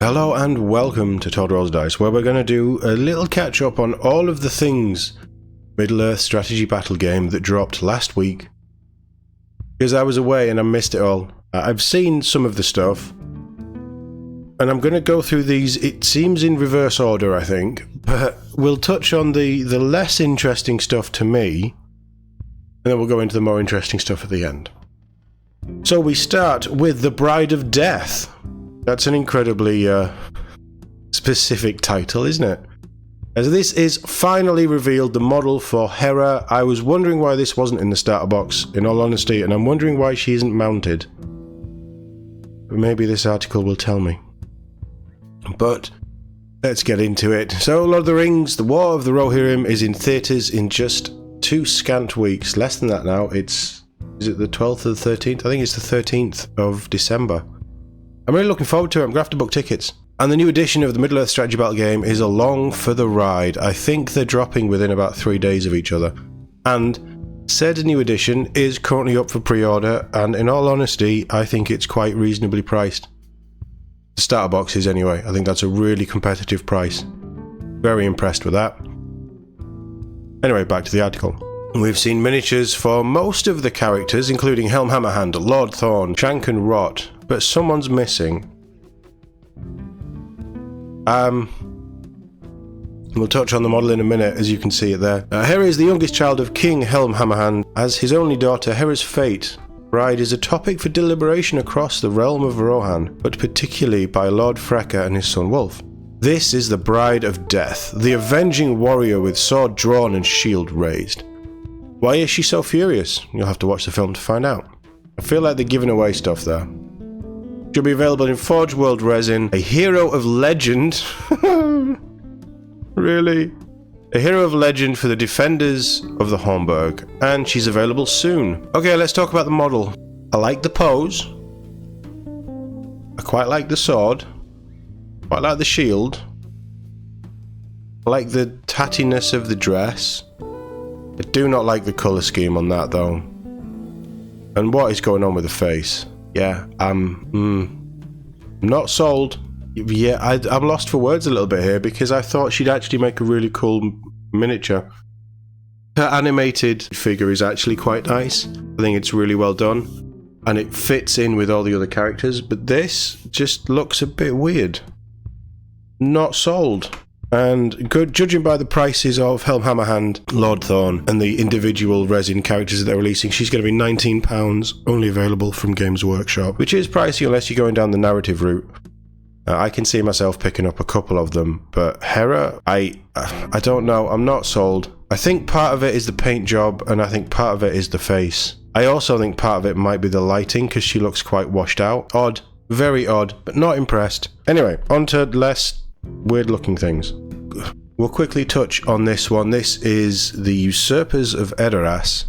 Hello and welcome to Todd Rolls Dice, where we're going to do a little catch up on all of the things Middle-earth strategy battle game that dropped last week. Because I was away and I missed it all. I've seen some of the stuff, and I'm going to go through these, it seems in reverse order I think, but we'll touch on the less interesting stuff to me, and then we'll go into the more interesting stuff at the end. So we start with The Bride of Death. That's an incredibly specific title, isn't it? As this is finally revealed the model for Hera. I was wondering why this wasn't in the starter box, in all honesty, and I'm wondering why she isn't mounted. But maybe this article will tell me. But let's get into it. So, Lord of the Rings, The War of the Rohirrim is in theatres in just 2 scant weeks. Less than that now. Is it the 12th or the 13th? I think it's the 13th of December. I'm really looking forward to it. I'm going to have to book tickets. And the new edition of the Middle-earth strategy battle game is along for the ride. I think they're dropping within about 3 days of each other. And said new edition is currently up for pre-order, and in all honesty, I think it's quite reasonably priced. The starter boxes anyway. I think that's a really competitive price. Very impressed with that. Anyway, back to the article. We've seen miniatures for most of the characters, including Helm Hammerhand, Lord Thorn, Shank and Rot, but someone's missing. We'll touch on the model in a minute, as you can see it there. Hera is the youngest child of King Helm Hammerhand. As his only daughter, Hera's fate, bride, is a topic for deliberation across the realm of Rohan, but particularly by Lord Freka and his son Wolf. This is the Bride of Death, the avenging warrior with sword drawn and shield raised. Why is she so furious? You'll have to watch the film to find out. I feel like they're giving away stuff there. She'll be available in Forge World Resin, a hero of legend. Really? A hero of legend for the defenders of the Hornburg, and she's available soon. Okay, let's talk about the model. I like the pose. I quite like the sword. Quite like the shield. I like the tattiness of the dress. I do not like the colour scheme on that though. And what is going on with the face? Yeah, I'm not sold. Yeah, I'm lost for words a little bit here because I thought she'd actually make a really cool miniature. Her animated figure is actually quite nice. I think it's really well done. And it fits in with all the other characters, but this just looks a bit weird. Not sold. And good, judging by the prices of Helm Hammerhand, Lord Thorn, and the individual resin characters that they're releasing, she's going to be £19, only available from Games Workshop, which is pricey unless you're going down the narrative route. I can see myself picking up a couple of them, but Hera, I don't know, I'm not sold. I think part of it is the paint job, and I think part of it is the face. I also think part of it might be the lighting, because she looks quite washed out. Odd, very odd, but not impressed. Anyway, on to less weird looking things. We'll quickly touch on this one. This is the Usurpers of Edoras,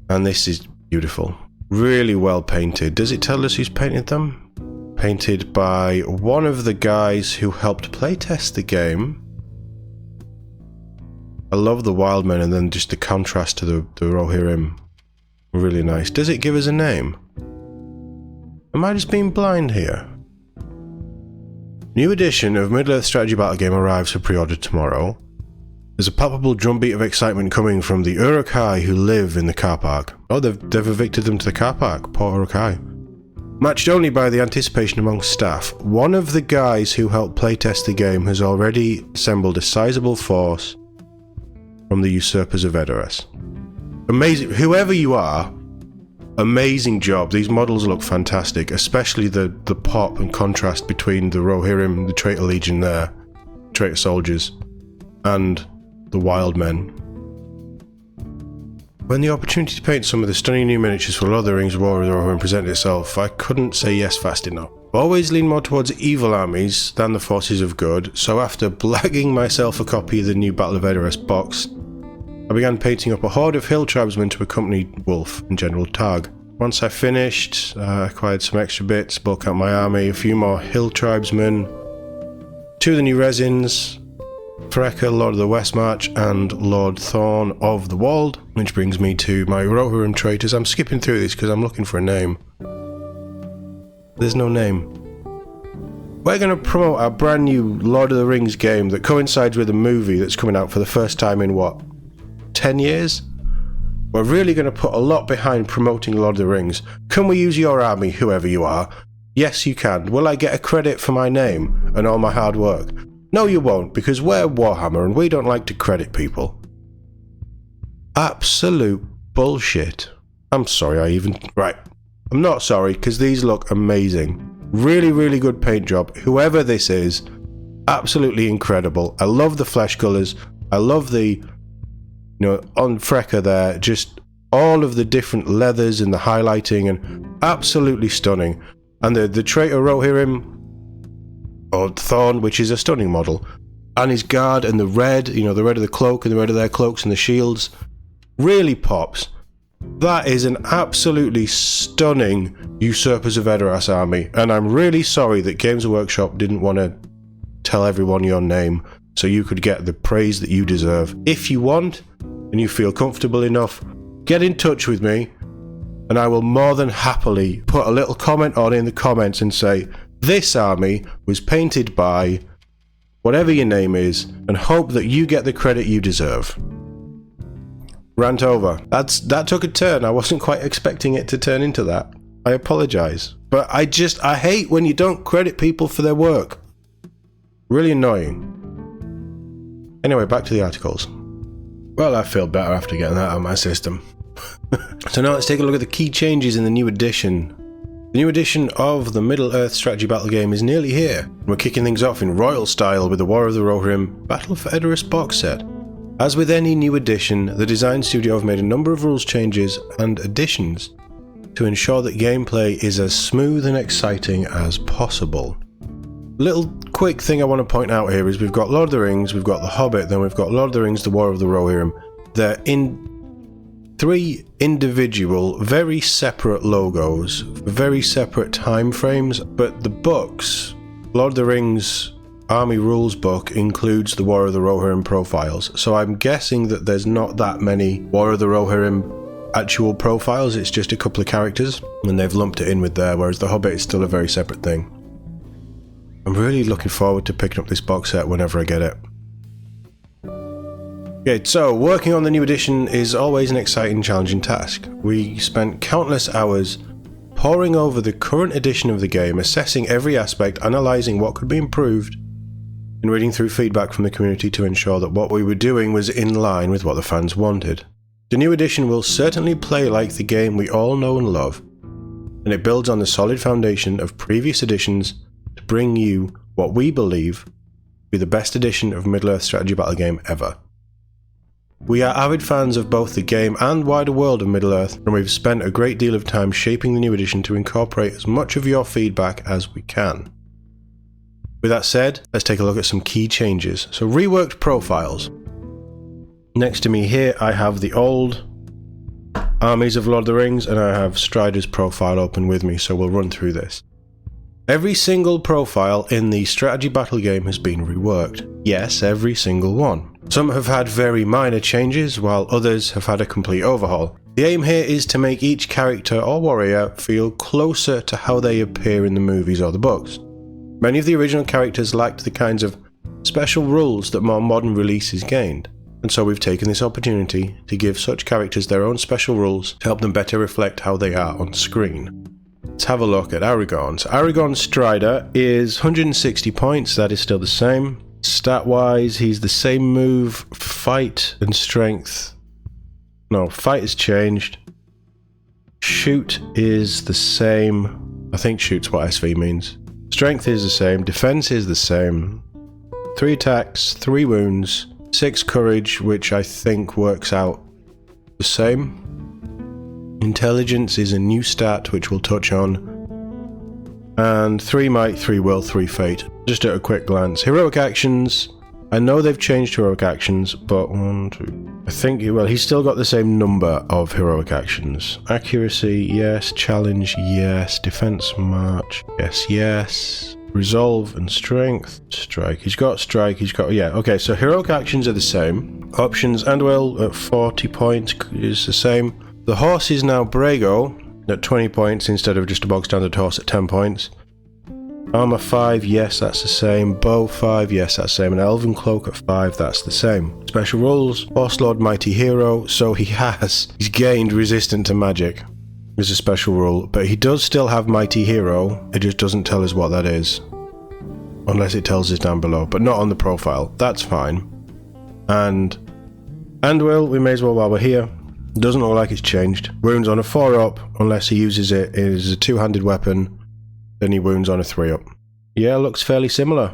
and this is beautiful. Really well painted. Does it tell us who's painted them? Painted by one of the guys who helped playtest the game. I love the Wildmen, and then just the contrast to the Rohirrim. Really nice. Does it give us a name? Am I just being blind here? New edition of Middle-earth strategy battle game arrives for pre-order tomorrow. There's a palpable drumbeat of excitement coming from the Uruk-hai who live in the car park. Oh, they've evicted them to the car park. Poor Uruk-hai. Matched only by the anticipation amongst staff, one of the guys who helped playtest the game has already assembled a sizable force from the Usurpers of Edoras. Amazing. Whoever you are, amazing job. These models look fantastic, especially the pop and contrast between the Rohirrim, the Traitor Legion there, Traitor Soldiers, and the Wild Men. When the opportunity to paint some of the stunning new miniatures for Lord of the Rings War of the Rohirrim presented itself, I couldn't say yes fast enough. I've always leaned more towards evil armies than the forces of good, so after blagging myself a copy of the new Battle of Edoras box, I began painting up a horde of hill tribesmen to accompany Wolf and General Targ. Once I finished, I acquired some extra bits, bulk out my army, a few more hill tribesmen, 2 of the new resins, Freka, Lord of the West March, and Lord Thorn of the Wold, which brings me to my Rohirrim traitors. I'm skipping through this because I'm looking for a name. There's no name. we're going to promote our brand new Lord of the Rings game that coincides with a movie that's coming out for the first time in, what, 10 years? We're really going to put a lot behind promoting Lord of the Rings. Can we use your army, whoever you are? Yes, you can. Will I get a credit for my name and all my hard work? No, you won't, because we're Warhammer and we don't like to credit people. Absolute bullshit. I'm sorry, Right. I'm not sorry, because these look amazing. Really, really good paint job. Whoever this is, absolutely incredible. I love the flesh colours. I love the, on Frecker there, just all of the different leathers and the highlighting, and absolutely stunning. And the traitor Rohirrim, or Thorn, which is a stunning model, and his guard and the red, the red of the cloak and the red of their cloaks and the shields, really pops. That is an absolutely stunning Usurpers of Edoras army, and I'm really sorry that Games Workshop didn't want to tell everyone your name so you could get the praise that you deserve. If you want, and you feel comfortable enough, get in touch with me, and I will more than happily put a little comment on in the comments and say, this army was painted by whatever your name is, and hope that you get the credit you deserve. Rant over. That took a turn. I wasn't quite expecting it to turn into that. I apologise. But I hate when you don't credit people for their work. Really annoying. Anyway, back to the articles. Well, I feel better after getting that out of my system. So now let's take a look at the key changes in the new edition. The new edition of the Middle-earth strategy battle game is nearly here. We're kicking things off in royal style with the War of the Rohirrim Battle for Edoras box set. As with any new edition, the design studio have made a number of rules changes and additions to ensure that gameplay is as smooth and exciting as possible. Little quick thing I want to point out here is we've got Lord of the Rings, we've got The Hobbit, then we've got Lord of the Rings, The War of the Rohirrim. They're in 3 individual, very separate logos, very separate time frames, but the books, Lord of the Rings Army Rules book includes the War of the Rohirrim profiles, so I'm guessing that there's not that many War of the Rohirrim actual profiles, it's just a couple of characters, and they've lumped it in with there, whereas The Hobbit is still a very separate thing. I'm really looking forward to picking up this box set whenever I get it. Okay, so working on the new edition is always an exciting, challenging task. We spent countless hours poring over the current edition of the game, assessing every aspect, analysing what could be improved, and reading through feedback from the community to ensure that what we were doing was in line with what the fans wanted. The new edition will certainly play like the game we all know and love, and it builds on the solid foundation of previous editions to bring you what we believe to be the best edition of Middle-earth strategy battle game ever. We are avid fans of both the game and wider world of Middle-earth, and we've spent a great deal of time shaping the new edition to incorporate as much of your feedback as we can. With that said, let's take a look at some key changes. So reworked profiles. Next to me here I have the old armies of Lord of the Rings, and I have Strider's profile open with me, so we'll run through this. Every single profile in the strategy battle game has been reworked. Yes, every single one. Some have had very minor changes, while others have had a complete overhaul. The aim here is to make each character or warrior feel closer to how they appear in the movies or the books. Many of the original characters lacked the kinds of special rules that more modern releases gained, and so we've taken this opportunity to give such characters their own special rules to help them better reflect how they are on screen. Let's have a look at Aragorn. So Aragorn Strider is 160 points, that is still the same. Stat wise, he's the same move, fight and strength. No, fight has changed. Shoot is the same. I think shoot's what SV means. Strength is the same, defense is the same. 3 attacks, 3 wounds, 6 courage, which I think works out the same. Intelligence is a new stat, which we'll touch on. And 3 might, 3 will, 3 fate. Just at a quick glance. Heroic actions. I know they've changed heroic actions, but 1, 2... I think, well, he's still got the same number of heroic actions. Accuracy, yes. Challenge, yes. Defense, march, yes, yes. Resolve and strength. Strike. He's got strike, he's got... Yeah, okay, so heroic actions are the same. Options, and well, at 40 points is the same. The horse is now Brago at 20 points instead of just a bog standard horse at 10 points. Armor 5, yes, that's the same. Bow 5, yes, that's the same. And Elven Cloak at 5, that's the same. Special rules, Boss Lord Mighty Hero, so he's gained resistant to magic. Is a special rule, but he does still have Mighty Hero, it just doesn't tell us what that is. Unless it tells us down below, but not on the profile. That's fine. And Andwil, we may as well while we're here. Doesn't look like it's changed. Wounds on a 4-up, unless he uses it as a two-handed weapon. Then he wounds on a 3-up. Yeah, looks fairly similar,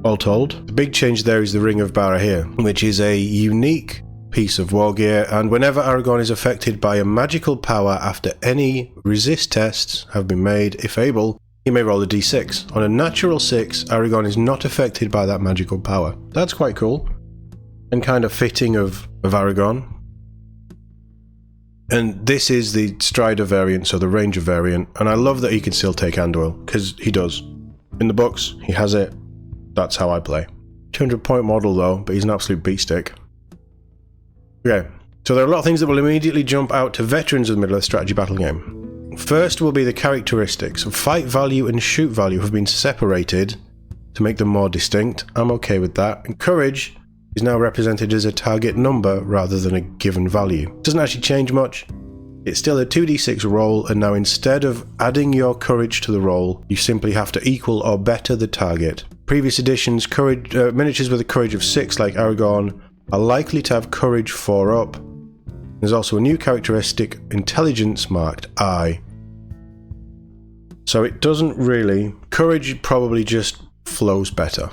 all told. The big change there is the Ring of Barahir, which is a unique piece of war gear, and whenever Aragorn is affected by a magical power after any resist tests have been made, if able, he may roll a d6. On a natural 6, Aragorn is not affected by that magical power. That's quite cool, and kind of fitting of Aragorn. And this is the Strider variant, so the Ranger variant, and I love that he can still take Andwil, because he does. In the books, he has it. That's how I play. 200-point model though, but he's an absolute beatstick. Okay, so there are a lot of things that will immediately jump out to veterans of the Middle-earth strategy battle game. First will be the characteristics. Fight value and shoot value have been separated to make them more distinct. I'm okay with that. And courage is now represented as a target number rather than a given value. Doesn't actually change much. It's still a 2d6 roll, and now instead of adding your courage to the roll, you simply have to equal or better the target. Previous editions, miniatures with a courage of 6 like Aragorn are likely to have courage 4-up. There's also a new characteristic, intelligence, marked I. So it doesn't really... Courage probably just flows better.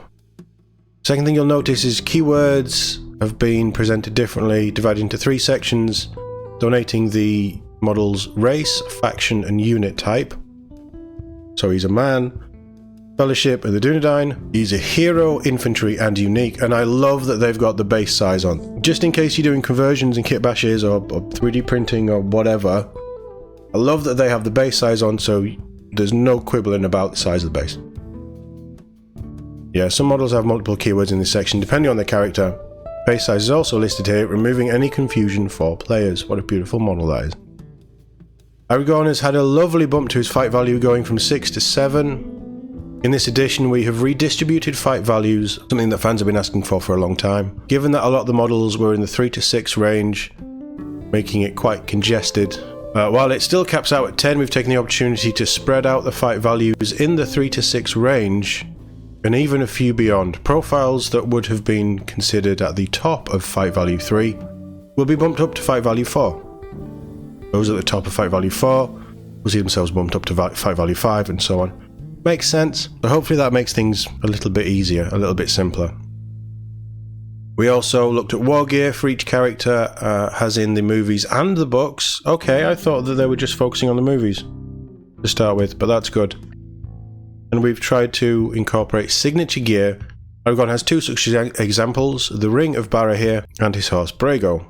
Second thing you'll notice is keywords have been presented differently, divided into 3 sections, donating the model's race, faction and unit type. So he's a man, Fellowship of the Dunedain. He's a hero, infantry and unique, and I love that they've got the base size on. Just in case you're doing conversions and kit bashes or 3D printing or whatever, I love that they have the base size on, so there's no quibbling about the size of the base. Yeah, some models have multiple keywords in this section depending on their character. Base size is also listed here, removing any confusion for players. What a beautiful model that is. Aragorn has had a lovely bump to his fight value, going from 6 to 7. In this edition, we have redistributed fight values, something that fans have been asking for a long time. Given that a lot of the models were in the 3 to 6 range, making it quite congested. While it still caps out at 10, we've taken the opportunity to spread out the fight values in the 3 to 6 range, and even a few beyond. Profiles that would have been considered at the top of fight value 3 will be bumped up to fight value 4. Those at the top of fight value 4 will see themselves bumped up to fight value 5, and so on. Makes sense, but hopefully that makes things a little bit easier, a little bit simpler. We also looked at war gear for each character, as in the movies and the books. Okay, I thought that they were just focusing on the movies to start with, but that's good. And we've tried to incorporate signature gear. Aragorn has 2 such examples, the Ring of Barahir and his horse Brago.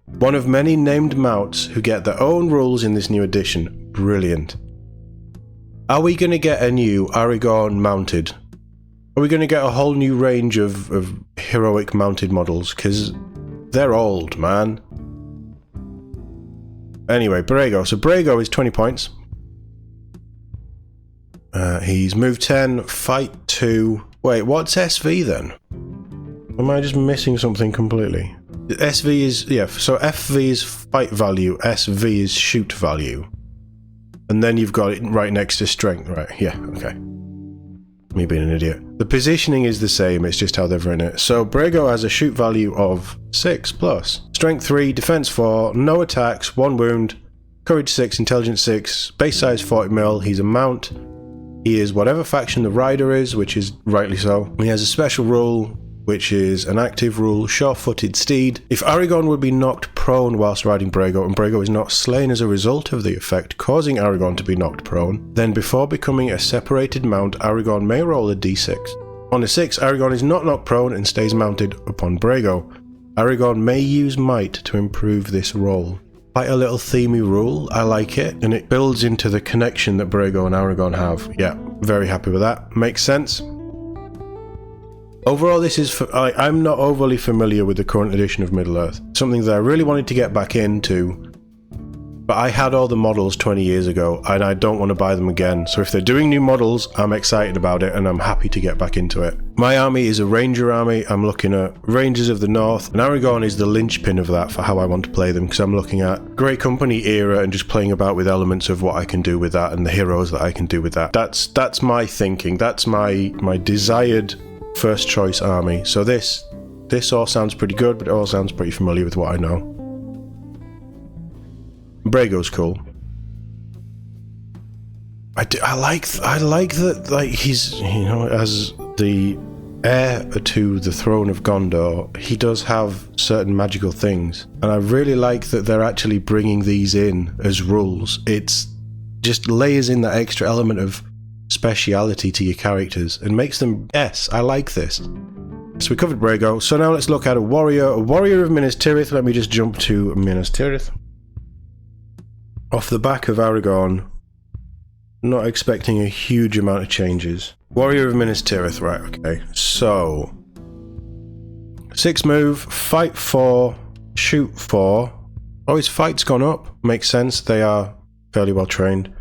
One of many named mounts who get their own rules in this new edition. Brilliant. Are we going to get a new Aragorn mounted? Are we going to get a whole new range of heroic mounted models? Because they're old, man. Anyway, Brago. So Brago is 20 points. He's move 10, fight 2. Wait, what's SV then? Am I just missing something completely? SV is... yeah, so FV is fight value, SV is shoot value. And then you've got it right next to strength, right? Yeah, okay. Me being an idiot. The positioning is the same, it's just how they've written it. So Brago has a shoot value of 6+. Strength 3, defense 4, no attacks, 1 wound, courage 6, intelligence 6, base size 40mm, he's a mount. He is whatever faction the rider is, which is rightly so. He has a special rule, which is an active rule, sure-footed steed. If Aragorn would be knocked prone whilst riding Brago, and Brago is not slain as a result of the effect causing Aragorn to be knocked prone, then before becoming a separated mount, Aragorn may roll a d6. On a 6, Aragorn is not knocked prone and stays mounted upon Brago. Aragorn may use might to improve this roll. Quite a little themey rule, I like it, and it builds into the connection that Brago and Aragorn have. Yeah, very happy with that. Makes sense. Overall, this is... I'm not overly familiar with the current edition of Middle-earth. Something that I really wanted to get back into, But I had all the models 20 years ago, and I don't want to buy them again. So if they're doing new models, I'm excited about it, and I'm happy to get back into it. My army is a Ranger army. I'm looking at Rangers of the North, and Aragorn is the linchpin of that for how I want to play them, because I'm looking at Grey Company era and just playing about with elements of what I can do with that and the heroes that I can do with that. That's my thinking. That's my desired first choice army. So this all sounds pretty good, but it all sounds pretty familiar with what I know. Brago's cool. I like that, like, he's, you know, as the heir to the throne of Gondor, he does have certain magical things, and I really like that they're actually bringing these in as rules. It's just layers in that extra element of speciality to your characters and makes them, yes, I like this. So we covered Brago, so now let's look at a warrior of Minas Tirith. Let me just jump to Minas Tirith. Off the back of Aragorn, not expecting a huge amount of changes. Warrior of Minas Tirith, right, okay. So, 6 move, fight 4, shoot 4. Oh, his fight's gone up. Makes sense, they are fairly well trained.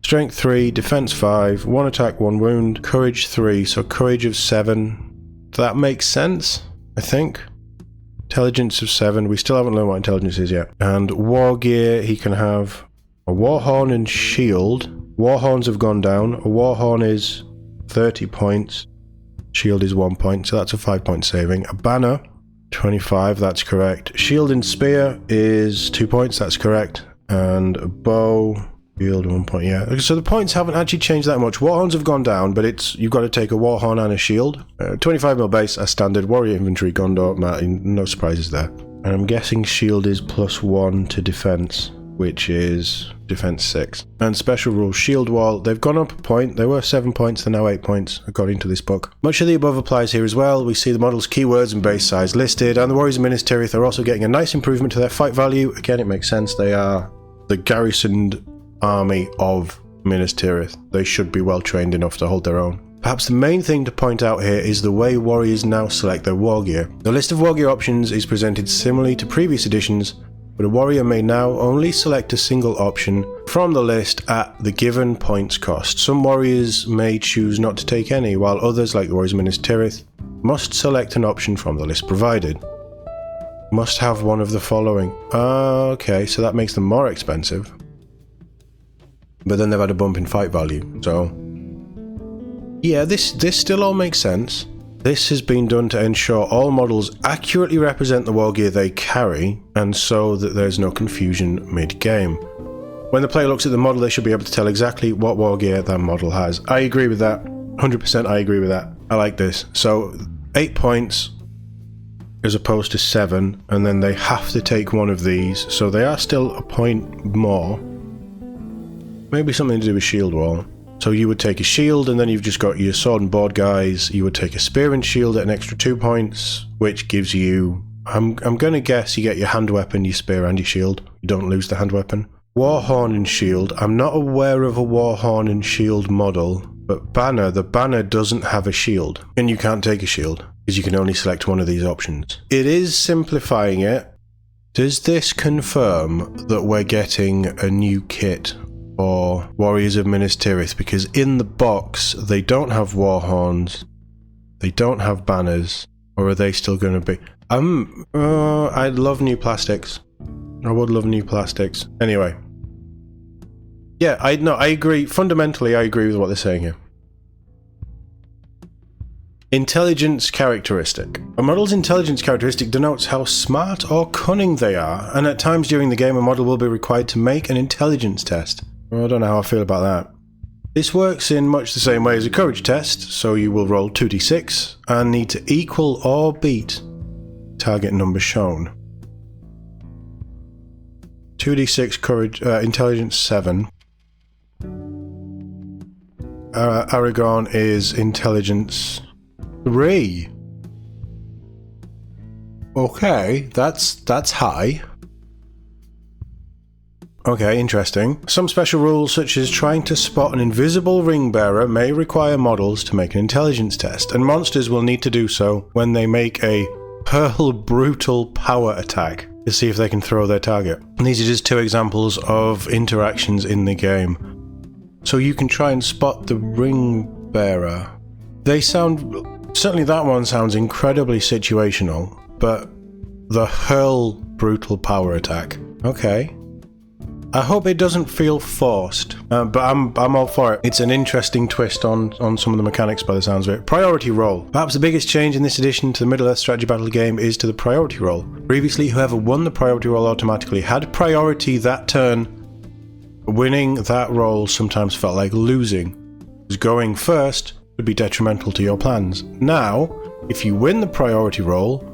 Strength 3, defense 5, 1 attack, 1 wound, courage 3, so courage of 7. That makes sense, I think. Intelligence of 7, we still haven't learned what intelligence is yet. And war gear, he can have a warhorn and shield. Warhorns have gone down. A warhorn is 30 points. Shield is 1 point, so that's a 5-point saving. A banner, 25, that's correct. Shield and spear is 2 points, that's correct. And a bow, shield 1 point, yeah. So the points haven't actually changed that much. Warhorns have gone down, but you've got to take a warhorn and a shield. 25 mil base, as standard. Warrior infantry, Gondor, no surprises there. And I'm guessing shield is +1 to defense, which is defense 6. And special rules, shield wall, they've gone up a point. They were 7 points, they're now 8 points, according to this book. Much of the above applies here as well. We see the model's keywords and base size listed, and the warriors of Minas Tirith are also getting a nice improvement to their fight value. Again, it makes sense. They are the garrisoned army of Minas Tirith. They should be well trained enough to hold their own. Perhaps the main thing to point out here is the way warriors now select their war gear. The list of war gear options is presented similarly to previous editions, but a warrior may now only select a single option from the list at the given points cost. Some warriors may choose not to take any, while others, like the warriors of Minas Tirith, must select an option from the list provided. Must have one of the following. Okay, so that makes them more expensive. But then they've had a bump in fight value, so yeah, this still all makes sense. This has been done to ensure all models accurately represent the war gear they carry, and so that there's no confusion mid-game. When the player looks at the model, they should be able to tell exactly what war gear that model has. I agree with that. 100% I agree with that. I like this. So 8 points as opposed to 7, and then they have to take one of these, so they are still a point more. Maybe something to do with shield wall. So you would take a shield, and then you've just got your sword and board guys. You would take a spear and shield at an extra 2 points, which gives you, I'm gonna guess you get your hand weapon, your spear and your shield. You don't lose the hand weapon. Warhorn and shield. I'm not aware of a warhorn and shield model, but banner, the banner doesn't have a shield, and you can't take a shield because you can only select one of these options. It is simplifying it. Does this confirm that we're getting a new kit or Warriors of Minas Tirith? Because in the box they don't have warhorns, they don't have banners, or are they still going to be? I'd love new plastics. I would love new plastics. Anyway, yeah, I agree. Fundamentally, I agree with what they're saying here. Intelligence characteristic. A model's intelligence characteristic denotes how smart or cunning they are, and at times during the game a model will be required to make an intelligence test. Well, I don't know how I feel about that. This works in much the same way as a courage test, so you will roll 2d6 and need to equal or beat target number shown. 2d6 courage, intelligence 7. Aragorn is intelligence 3. Okay, that's high. Okay, interesting. Some special rules, such as trying to spot an invisible ring bearer, may require models to make an intelligence test, and monsters will need to do so when they make a hurl brutal power attack to see if they can throw their target. And these are just two examples of interactions in the game. So you can try and spot the ring bearer. They sound, certainly that one sounds incredibly situational, but the hurl brutal power attack. Okay. I hope it doesn't feel forced, but I'm all for it. It's an interesting twist on some of the mechanics by the sounds of it. Priority roll. Perhaps the biggest change in this addition to the Middle-earth strategy battle game is to the priority roll. Previously, whoever won the priority roll automatically had priority that turn. Winning that roll sometimes felt like losing, because going first would be detrimental to your plans. Now, if you win the priority roll,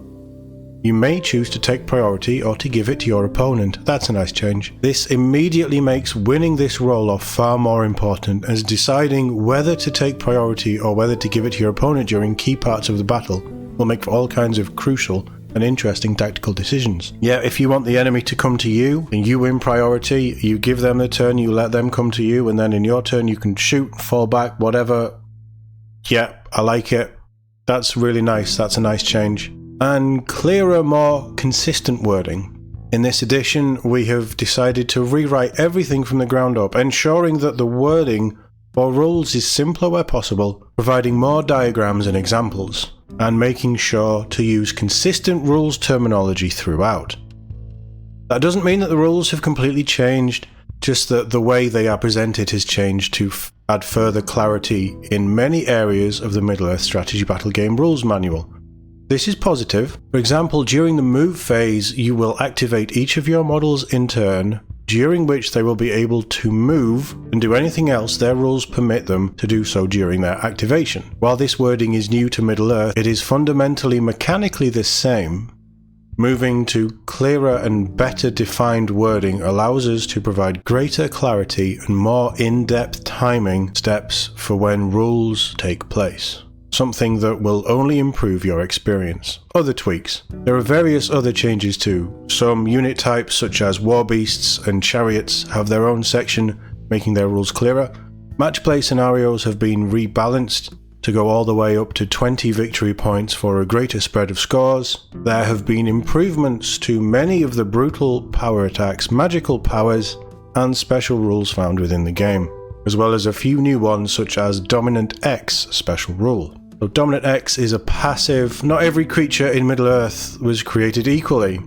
you may choose to take priority or to give it to your opponent. That's a nice change. This immediately makes winning this roll off far more important, as deciding whether to take priority or whether to give it to your opponent during key parts of the battle will make for all kinds of crucial and interesting tactical decisions. Yeah, if you want the enemy to come to you and you win priority, you give them the turn, you let them come to you, and then in your turn you can shoot, fall back, whatever. Yeah, I like it. That's really nice. That's a nice change. And clearer, more consistent wording. In this edition, we have decided to rewrite everything from the ground up, ensuring that the wording for rules is simpler where possible, providing more diagrams and examples, and making sure to use consistent rules terminology throughout. That doesn't mean that the rules have completely changed, just that the way they are presented has changed to add further clarity in many areas of the Middle-earth strategy battle game rules manual. This is positive. For example, during the move phase, you will activate each of your models in turn, during which they will be able to move and do anything else their rules permit them to do so during their activation. While this wording is new to Middle-earth, it is fundamentally mechanically the same. Moving to clearer and better defined wording allows us to provide greater clarity and more in-depth timing steps for when rules take place. Something that will only improve your experience. Other tweaks. There are various other changes too. Some unit types such as war beasts and chariots have their own section, making their rules clearer. Match play scenarios have been rebalanced to go all the way up to 20 victory points for a greater spread of scores. There have been improvements to many of the brutal power attacks, magical powers, and special rules found within the game, as well as a few new ones such as Dominant X special rule. So Dominant X is a passive. Not every creature in Middle-earth was created equally.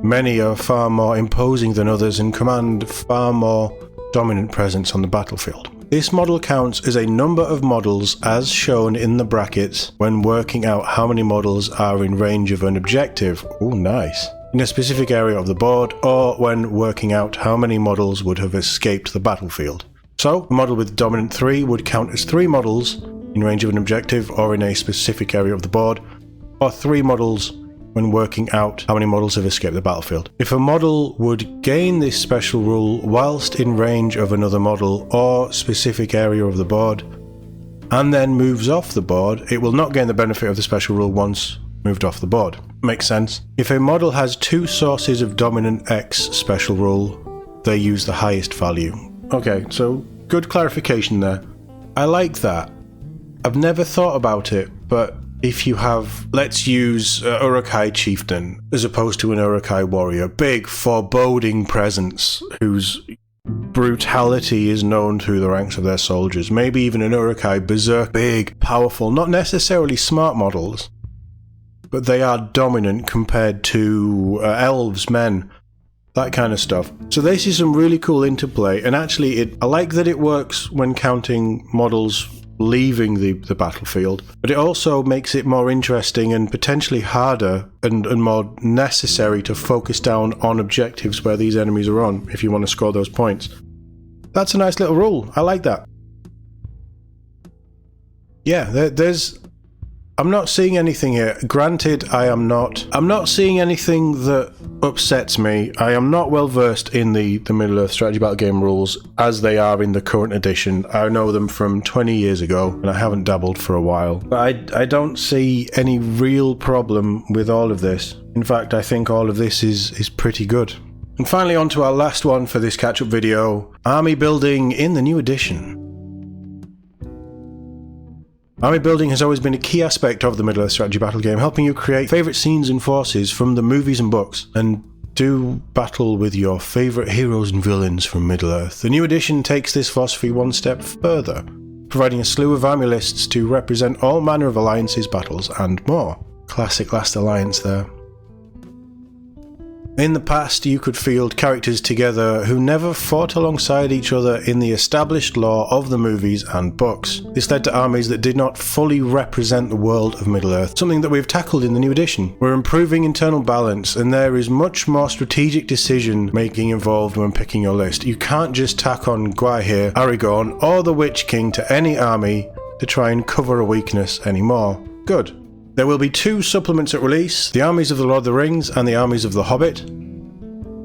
Many are far more imposing than others and command far more dominant presence on the battlefield. This model counts as a number of models as shown in the brackets when working out how many models are in range of an objective. Oh, nice. In a specific area of the board, or when working out how many models would have escaped the battlefield. So, a model with Dominant 3 would count as 3 models in range of an objective or in a specific area of the board, or 3 models when working out how many models have escaped the battlefield. If a model would gain this special rule whilst in range of another model or specific area of the board, and then moves off the board, it will not gain the benefit of the special rule once moved off the board. Makes sense. If a model has 2 sources of Dominant X special rule, they use the highest value. Okay, so good clarification there. I like that. I've never thought about it, but if you have, let's use Uruk-hai Chieftain as opposed to an Uruk-hai Warrior, big foreboding presence whose brutality is known through the ranks of their soldiers, maybe even an Uruk-hai Berserk, big, powerful, not necessarily smart models, but they are dominant compared to elves, men, that kind of stuff. So this is some really cool interplay, and actually I like that it works when counting models leaving the battlefield, but it also makes it more interesting and potentially harder and more necessary to focus down on objectives where these enemies are on if you want to score those points. That's a nice little rule. I like that. Yeah, I'm not seeing anything here. Granted, I'm not seeing anything that upsets me. I am not well versed in the Middle-earth strategy battle game rules as they are in the current edition. I know them from 20 years ago and I haven't dabbled for a while. But I don't see any real problem with all of this. In fact, I think all of this is pretty good. And finally, on to our last one for this catch-up video, army building in the new edition. Army building has always been a key aspect of the Middle-earth strategy battle game, helping you create favourite scenes and forces from the movies and books, and do battle with your favourite heroes and villains from Middle-earth. The new edition takes this philosophy one step further, providing a slew of army lists to represent all manner of alliances, battles, and more. Classic Last Alliance there. In the past, you could field characters together who never fought alongside each other in the established lore of the movies and books. This led to armies that did not fully represent the world of Middle-earth, something that we've tackled in the new edition. We're improving internal balance, and there is much more strategic decision making involved when picking your list. You can't just tack on Gwaihir, Aragorn, or the Witch King to any army to try and cover a weakness anymore. Good. There will be 2 supplements at release, the Armies of the Lord of the Rings and the Armies of the Hobbit.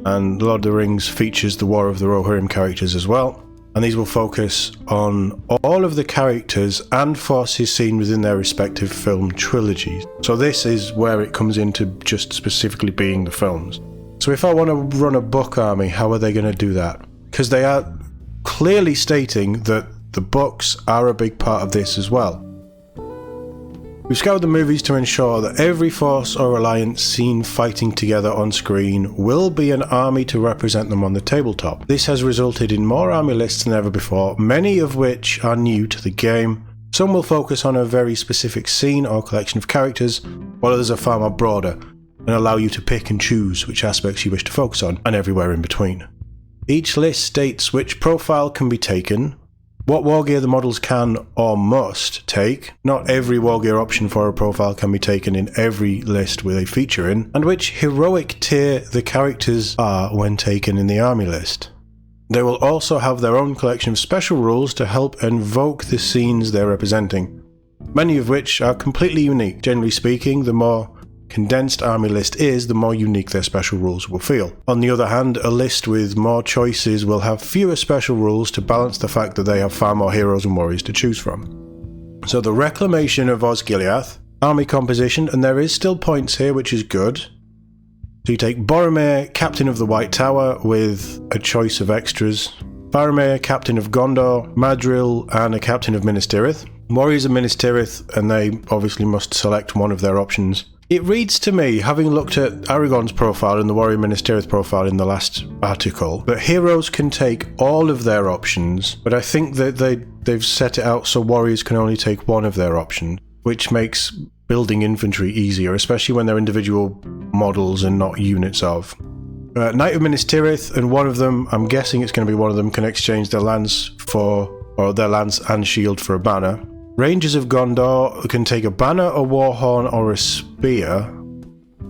And Lord of the Rings features the War of the Rohirrim characters as well. And these will focus on all of the characters and forces seen within their respective film trilogies. So this is where it comes into just specifically being the films. So if I want to run a book army, how are they going to do that? Because they are clearly stating that the books are a big part of this as well. We've scoured the movies to ensure that every force or alliance seen fighting together on screen will be an army to represent them on the tabletop. This has resulted in more army lists than ever before, many of which are new to the game. Some will focus on a very specific scene or collection of characters, while others are far more broader and allow you to pick and choose which aspects you wish to focus on, and everywhere in between. Each list states which profile can be taken, what wargear the models can or must take. Not every wargear option for a profile can be taken in every list with a feature in, and which heroic tier the characters are when taken in the army list. They will also have their own collection of special rules to help invoke the scenes they're representing, many of which are completely unique. Generally speaking, the more condensed army list is, the more unique their special rules will feel. On the other hand, a list with more choices will have fewer special rules to balance the fact that they have far more heroes and warriors to choose from. So the Reclamation of Osgiliath, army composition, and there is still points here, which is good. So you take Boromir, Captain of the White Tower, with a choice of extras, Faramir, Captain of Gondor, Madril, and a Captain of Minas Tirith. Warriors of Minas Tirith, and they obviously must select one of their options. It reads to me, having looked at Aragorn's profile and the Warrior Minas Tirith profile in the last article, that heroes can take all of their options, but I think that they've set it out so warriors can only take one of their options, which makes building infantry easier, especially when they're individual models and not units of. Knight of Minas Tirith, and one of them, I'm guessing it's going to be one of them, can exchange their lance and shield for a banner. Rangers of Gondor can take a banner, a warhorn, or a spear.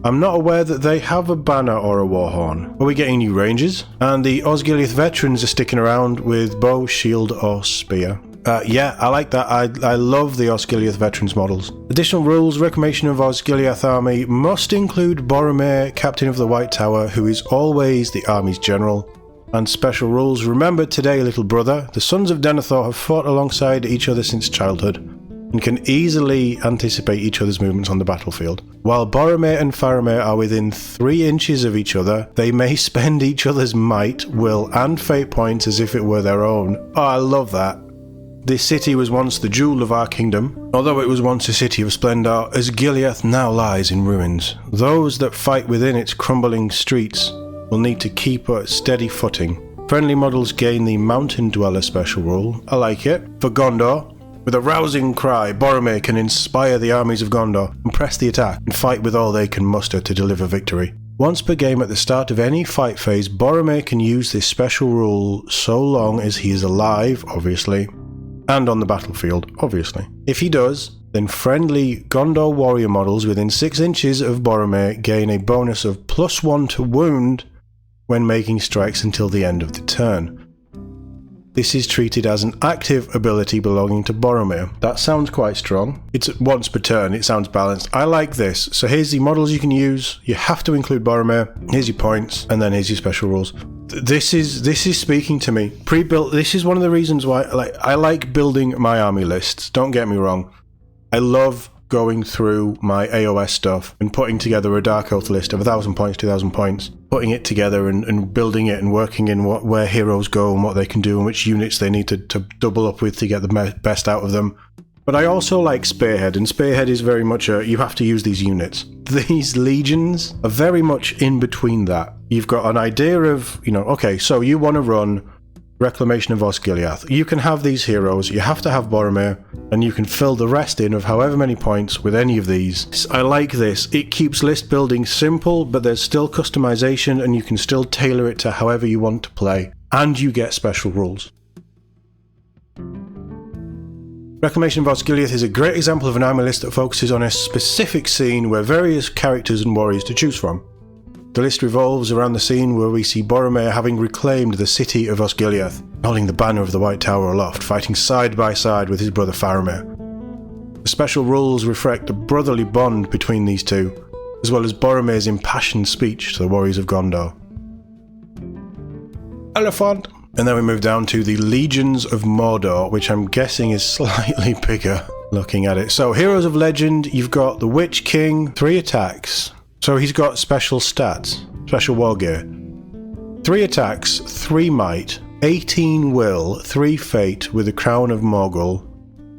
I'm not aware that they have a banner or a warhorn. Are we getting new rangers? And the Osgiliath veterans are sticking around with bow, shield, or spear. Yeah, I like that. I love the Osgiliath veterans models. Additional rules: Reclamation of Osgiliath army must include Boromir, Captain of the White Tower, who is always the army's general. And special rules: remember today, little brother, the sons of Denethor have fought alongside each other since childhood, and can easily anticipate each other's movements on the battlefield. While Boromir and Faramir are within 3 inches of each other, they may spend each other's might, will, and fate points as if it were their own. Oh, I love that. This city was once the jewel of our kingdom. Although it was once a city of splendour, Osgiliath now lies in ruins. Those that fight within its crumbling streets will need to keep a steady footing. Friendly models gain the Mountain Dweller special rule. I like it. For Gondor, with a rousing cry, Boromir can inspire the armies of Gondor and press the attack and fight with all they can muster to deliver victory. Once per game at the start of any fight phase, Boromir can use this special rule so long as he is alive, obviously, and on the battlefield, obviously. If he does, then friendly Gondor warrior models within 6 inches of Boromir gain a bonus of +1 to wound when making strikes until the end of the turn. This is treated as an active ability belonging to Boromir. That sounds quite strong. It's once per turn, it sounds balanced. I like this. So here's the models you can use. You have to include Boromir. Here's your points, and then here's your special rules. This is speaking to me. Pre-built, this is one of the reasons why I like building my army lists. Don't get me wrong. I love going through my AOS stuff and putting together a Dark Oath list of 1,000 points, 2,000 points, putting it together and building it and working in where heroes go and what they can do and which units they need to double up with to get the best out of them. But I also like Spearhead, and Spearhead is very much you have to use these units. These legions are very much in between that. You've got an idea of, okay, so you want to run Reclamation of Osgiliath. You can have these heroes, you have to have Boromir, and you can fill the rest in of however many points with any of these. I like this. It keeps list building simple, but there's still customization, and you can still tailor it to however you want to play, and you get special rules. Reclamation of Osgiliath is a great example of an army list that focuses on a specific scene where various characters and warriors to choose from. The list revolves around the scene where we see Boromir having reclaimed the city of Osgiliath, holding the banner of the White Tower aloft, fighting side by side with his brother Faramir. The special rules reflect the brotherly bond between these two, as well as Boromir's impassioned speech to the warriors of Gondor. Elephant! And then we move down to the Legions of Mordor, which I'm guessing is slightly bigger looking at it. So, Heroes of Legend, you've got the Witch King, 3 attacks. So he's got special stats, special war gear. 3 attacks, 3 might, 18 will, 3 fate with the Crown of Morgul,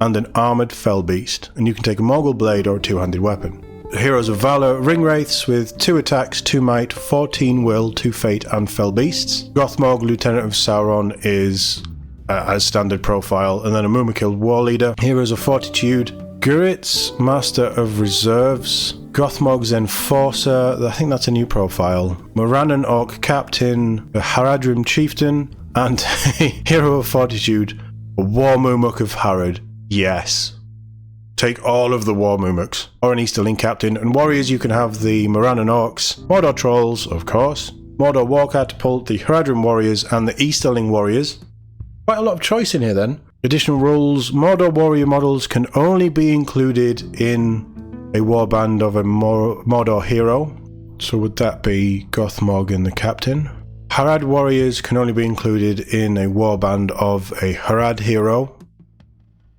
and an armoured fell beast. And you can take a Morgul blade or a 2-handed weapon. Heroes of Valor, Ring Wraiths with 2 attacks, 2 might, 14 will, 2 fate and fell beasts. Gothmog, Lieutenant of Sauron, is as standard profile, and then a Mumakil War Leader. Heroes of Fortitude, Guritz, Master of Reserves. Gothmog's Enforcer, I think that's a new profile. Morannon Orc Captain, a Haradrim Chieftain, and a Hero of Fortitude, a War Mumuk of Harad. Yes. Take all of the War Mumuks, or an Easterling Captain, and warriors you can have the Morannon Orcs, Mordor Trolls, of course, Mordor War Catapult, the Haradrim Warriors, and the Easterling Warriors. Quite a lot of choice in here then. Additional rules, Mordor Warrior models can only be included in a warband of a Mordor hero. So would that be Gothmog and the Captain? Harad Warriors can only be included in a warband of a Harad hero.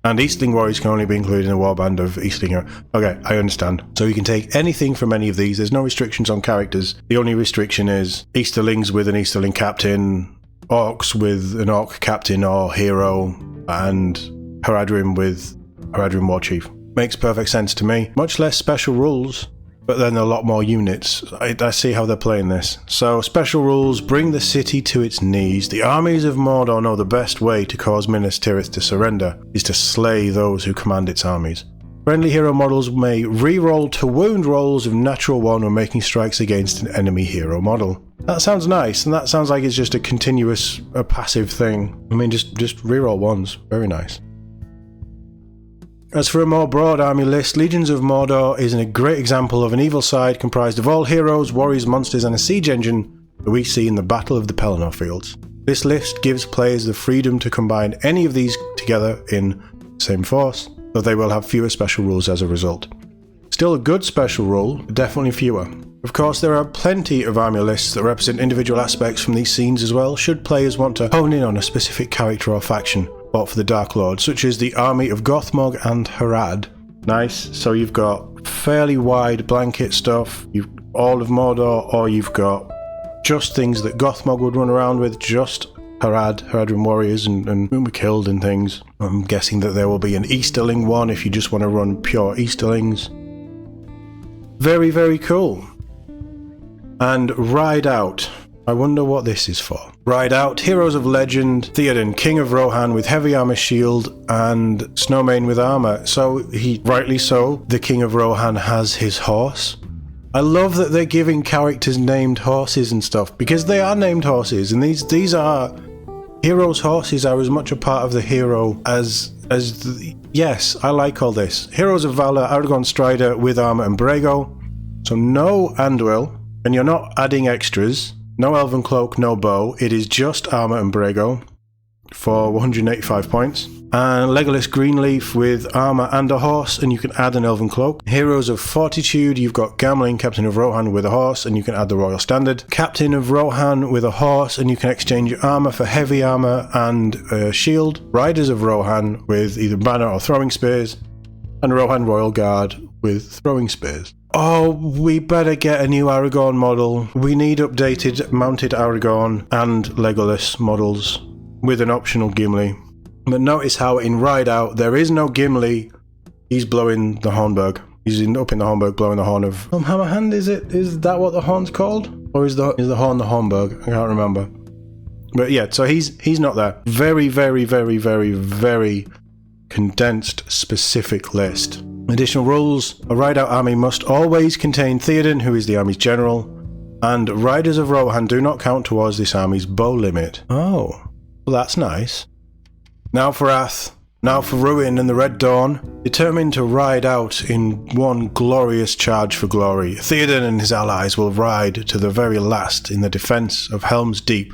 And Eastling Warriors can only be included in a warband of Eastling hero. Okay, I understand. So you can take anything from any of these. There's no restrictions on characters. The only restriction is Easterlings with an Easterling Captain, Orcs with an Orc Captain or hero, and Haradrim with Haradrim War Chief. Makes perfect sense to me. Much less special rules, but then a lot more units. I see how they're playing this. So, special rules, bring the city to its knees. The armies of Mordor know the best way to cause Minas Tirith to surrender is to slay those who command its armies. Friendly hero models may re-roll to wound rolls of natural 1 when making strikes against an enemy hero model. That sounds nice, and that sounds like it's just a continuous, a passive thing. I mean, just re-roll ones. Very nice. As for a more broad army list, Legions of Mordor is a great example of an evil side comprised of all heroes, warriors, monsters, and a siege engine that we see in the Battle of the Pelennor Fields. This list gives players the freedom to combine any of these together in the same force, though they will have fewer special rules as a result. Still a good special rule, but definitely fewer. Of course, there are plenty of army lists that represent individual aspects from these scenes as well, should players want to hone in on a specific character or faction, or for the Dark Lord, such as the army of Gothmog and Harad. Nice, so you've got fairly wide blanket stuff, you've all of Mordor, or you've got just things that Gothmog would run around with, just Haradrim warriors and Mumakil and things. I'm guessing that there will be an Easterling one if you just want to run pure Easterlings. Very, very cool. And Ride Out. I wonder what this is for. Ride Out, Heroes of Legend, Theoden, King of Rohan with heavy armor shield and Snowmane with armor. So he, rightly so, the King of Rohan has his horse. I love that they're giving characters named horses and stuff, because they are named horses, and these are heroes' horses are as much a part of the hero as yes, I like all this. Heroes of Valor, Aragorn Strider with armor and Brago. So no Andwil, and you're not adding extras. No Elven Cloak, no bow. It is just armor and Brago for 185 points. And Legolas Greenleaf with armor and a horse, and you can add an Elven Cloak. Heroes of Fortitude, you've got Gamling, Captain of Rohan with a horse, and you can add the Royal Standard. Captain of Rohan with a horse, and you can exchange your armor for heavy armor and a shield. Riders of Rohan with either banner or throwing spears. And Rohan Royal Guard with throwing spears. Oh, we better get a new Aragorn model. We need updated mounted Aragorn and Legolas models with an optional Gimli. But notice how in Ride Out there is no Gimli He's blowing the Hornburg. He's up in the Hornburg blowing the horn of Hammerhand, is it? Is that what the horn's called? Or is the horn the Hornburg? I can't remember. But yeah, so he's not there. Very, very, very, very, very condensed, specific list. Additional rules. A ride-out army must always contain Theoden, who is the army's general, and riders of Rohan do not count towards this army's bow limit. Oh, well that's nice. Now for Ath. Now for Ruin and the Red Dawn. Determined to ride out in one glorious charge for glory, Theoden and his allies will ride to the very last in the defence of Helm's Deep.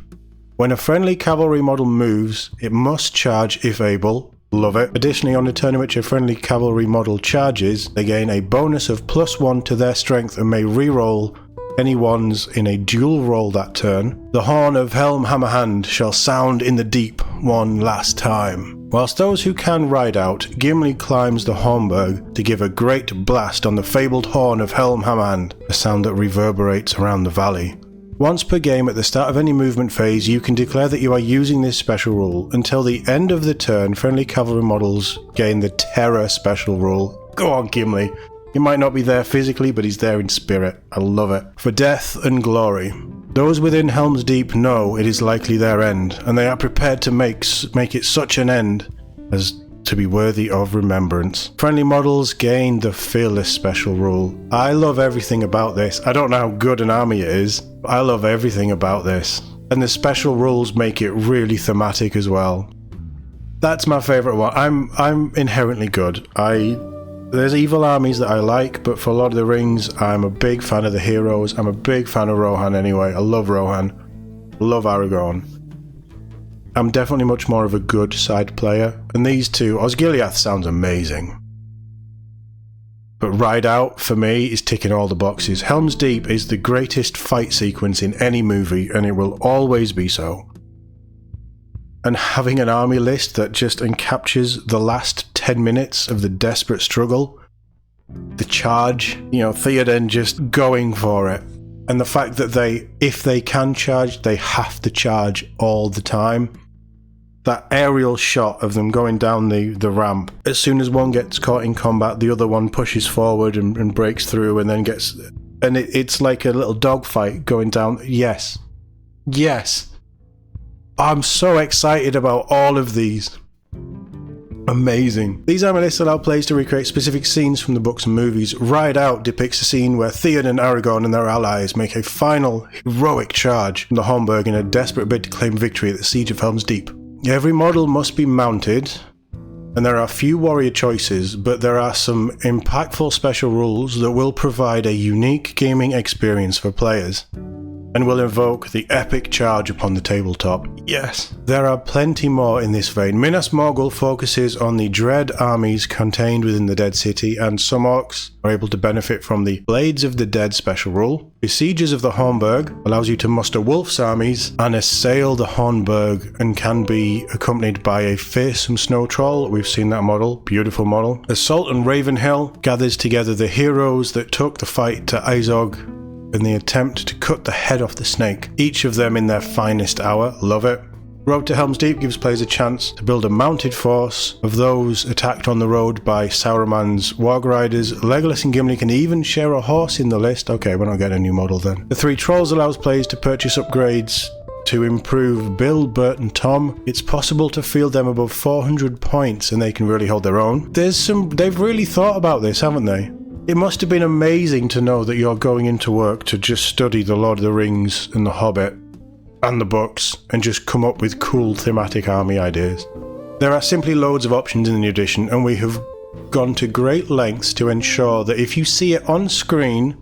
When a friendly cavalry model moves, it must charge if able. Love it. Additionally, on a turn in which a friendly cavalry model charges, they gain a bonus of +1 to their strength and may reroll any ones in a dual roll that turn. The horn of Helm Hammerhand shall sound in the deep one last time. Whilst those who can ride out, Gimli climbs the Hornburg to give a great blast on the fabled horn of Helm Hammerhand, a sound that reverberates around the valley. Once per game at the start of any movement phase, you can declare that you are using this special rule. Until the end of the turn, friendly cavalry models gain the Terror special rule. Go on, Gimli. He might not be there physically, but he's there in spirit. I love it. For death and glory. Those within Helm's Deep know it is likely their end, and they are prepared to make it such an end as to be worthy of remembrance. Friendly models gain the Fearless special rule. I love everything about this. I don't know how good an army it is, but I love everything about this. And the special rules make it really thematic as well. That's my favourite one. I'm inherently good. There's evil armies that I like, but for Lord of the Rings, I'm a big fan of the heroes. I'm a big fan of Rohan anyway. I love Rohan. Love Aragorn. I'm definitely much more of a good side player. And these two, Osgiliath sounds amazing. But Ride Out, for me, is ticking all the boxes. Helm's Deep is the greatest fight sequence in any movie, and it will always be so. And having an army list that just encaptures the last 10 minutes of the desperate struggle, the charge, Theoden just going for it. And the fact that if they can charge, they have to charge all the time. That aerial shot of them going down the ramp, as soon as one gets caught in combat, the other one pushes forward and breaks through and then gets... And it's like a little dogfight going down. Yes. Yes. I'm so excited about all of these. Amazing. These army lists allow players to recreate specific scenes from the books and movies. Ride Out depicts a scene where Theoden and Aragorn and their allies make a final heroic charge from the Hornburg in a desperate bid to claim victory at the Siege of Helm's Deep. Every model must be mounted, and there are few warrior choices, but there are some impactful special rules that will provide a unique gaming experience for players, and will invoke the epic charge upon the tabletop. Yes. There are plenty more in this vein. Minas Morgul focuses on the dread armies contained within the Dead City, and some orcs are able to benefit from the Blades of the Dead special rule. Besiegers of the Hornburg allows you to muster wolf's armies and assail the Hornburg, and can be accompanied by a fearsome snow troll. We've seen that model. Beautiful model. Assault on Ravenhill gathers together the heroes that took the fight to Azog in the attempt to cut the head off the snake, each of them in their finest hour. Love it. Road to Helm's Deep gives players a chance to build a mounted force of those attacked on the road by Sauron's Warg Riders. Legolas and Gimli can even share a horse in the list. Okay, we're not getting a new model then. The Three Trolls allows players to purchase upgrades to improve Bill, Bert and Tom. It's possible to field them above 400 points and they can really hold their own. They've really thought about this, haven't they? It must have been amazing to know that you're going into work to just study The Lord of the Rings and The Hobbit and the books and just come up with cool thematic army ideas. There are simply loads of options in the new edition, and we have gone to great lengths to ensure that if you see it on screen,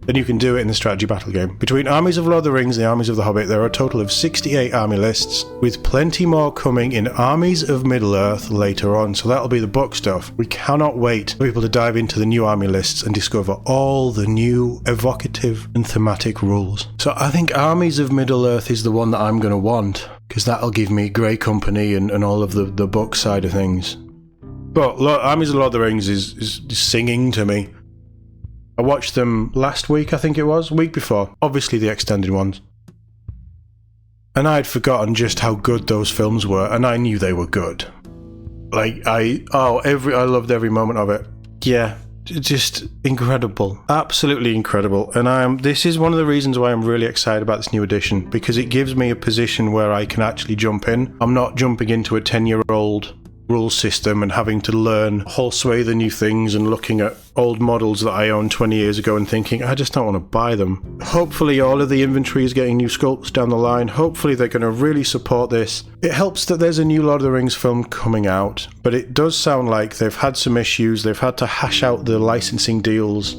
then you can do it in the strategy battle game. Between Armies of Lord of the Rings and the Armies of the Hobbit, there are a total of 68 army lists, with plenty more coming in Armies of Middle-earth later on, so that'll be the book stuff. We cannot wait for people to dive into the new army lists and discover all the new evocative and thematic rules. So I think Armies of Middle-earth is the one that I'm going to want, because that'll give me Grey Company and all of the book side of things. But Armies of Lord of the Rings is singing to me. I watched them last week, I think it was, week before, obviously the extended ones. And I'd forgotten just how good those films were, and I knew they were good. Like, I loved every moment of it. Yeah, just incredible. Absolutely incredible. And this is one of the reasons why I'm really excited about this new edition, because it gives me a position where I can actually jump in. I'm not jumping into a 10-year-old rule system and having to learn a whole swathe of new things and looking at old models that I owned 20 years ago and thinking, I just don't want to buy them. Hopefully all of the inventory is getting new sculpts down the line. Hopefully they're going to really support this. It helps that there's a new Lord of the Rings film coming out, but it does sound like they've had some issues. They've had to hash out the licensing deals.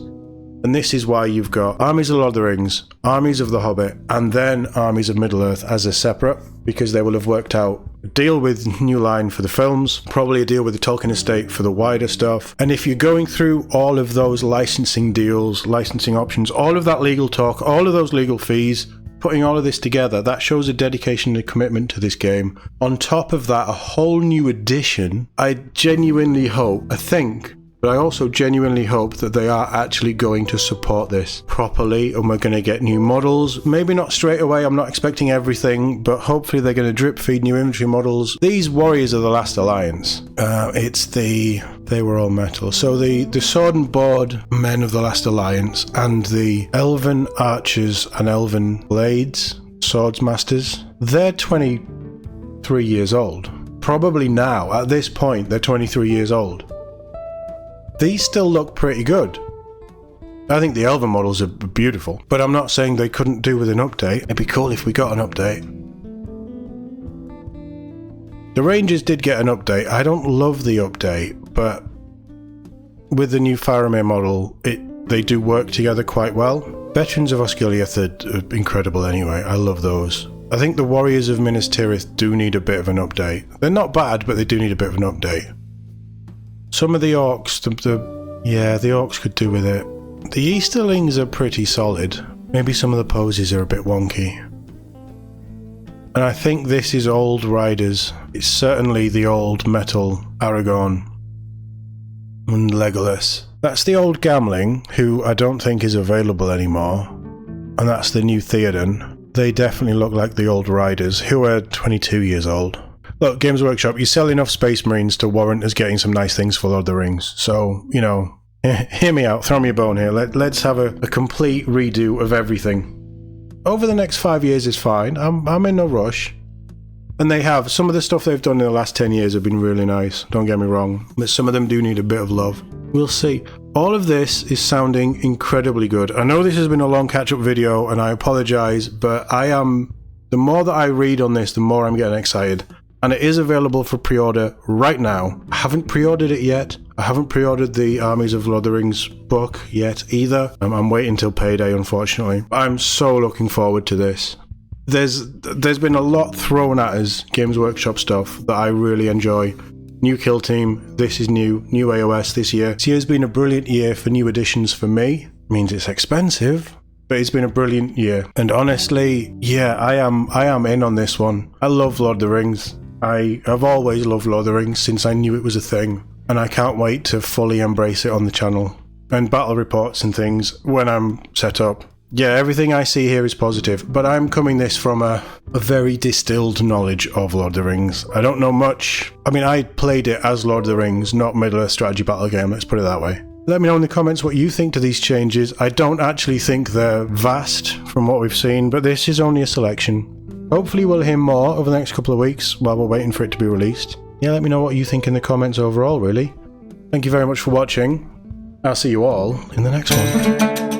And this is why you've got armies of Lord of the Rings, armies of The Hobbit, and then armies of Middle-earth as a separate, because they will have worked out a deal with New Line for the films, probably a deal with the Tolkien estate for the wider stuff. And if you're going through all of those licensing deals, licensing options, all of that legal talk, all of those legal fees, putting all of this together, that shows a dedication and a commitment to this game. On top of that, a whole new edition. I genuinely hope, but I also genuinely hope that they are actually going to support this properly and we're going to get new models. Maybe not straight away, I'm not expecting everything, but hopefully they're going to drip feed new inventory models. These Warriors of the Last Alliance, they were all metal. So the sword and board men of the Last Alliance and the elven archers and elven blades, swords masters, they're 23 years old. Probably now, at this point, they're 23 years old. These still look pretty good. I think the Elven models are beautiful, but I'm not saying they couldn't do with an update. It'd be cool if we got an update. The Rangers did get an update. I don't love the update, but with the new Faramir model, they do work together quite well. Veterans of Osgiliath are incredible anyway. I love those. I think the Warriors of Minas Tirith do need a bit of an update. They're not bad, but they do need a bit of an update. Some of the orcs, the orcs could do with it. The Easterlings are pretty solid. Maybe some of the poses are a bit wonky. And I think this is old riders. It's certainly the old metal Aragorn and Legolas. That's the old Gamling, who I don't think is available anymore. And that's the new Theoden. They definitely look like the old riders, who are 22 years old. Look, Games Workshop, you sell enough Space Marines to warrant us getting some nice things for Lord of the Rings. So, hear me out, throw me a bone here. Let's have a complete redo of everything. Over the next 5 years is fine. I'm in no rush. And they have. Some of the stuff they've done in the last 10 years have been really nice, don't get me wrong. But some of them do need a bit of love. We'll see. All of this is sounding incredibly good. I know this has been a long catch-up video, and I apologise, but the more that I read on this, the more I'm getting excited. And it is available for pre-order right now. I haven't pre-ordered it yet. I haven't pre-ordered the Armies of Lord of the Rings book yet either. I'm waiting till payday, unfortunately. I'm so looking forward to this. There's been a lot thrown at us, Games Workshop stuff, that I really enjoy. New Kill Team, this is new AOS this year. This year's been a brilliant year for new additions for me. It means it's expensive, but it's been a brilliant year. And honestly, yeah, I am in on this one. I love Lord of the Rings. I have always loved Lord of the Rings since I knew it was a thing, and I can't wait to fully embrace it on the channel. And battle reports and things when I'm set up. Yeah, everything I see here is positive, but I'm coming this from a very distilled knowledge of Lord of the Rings. I don't know much. I mean, I played it as Lord of the Rings, not Middle-earth strategy battle game, let's put it that way. Let me know in the comments what you think to these changes. I don't actually think they're vast from what we've seen, but this is only a selection. Hopefully we'll hear more over the next couple of weeks while we're waiting for it to be released. Yeah, let me know what you think in the comments overall, really. Thank you very much for watching. I'll see you all in the next one.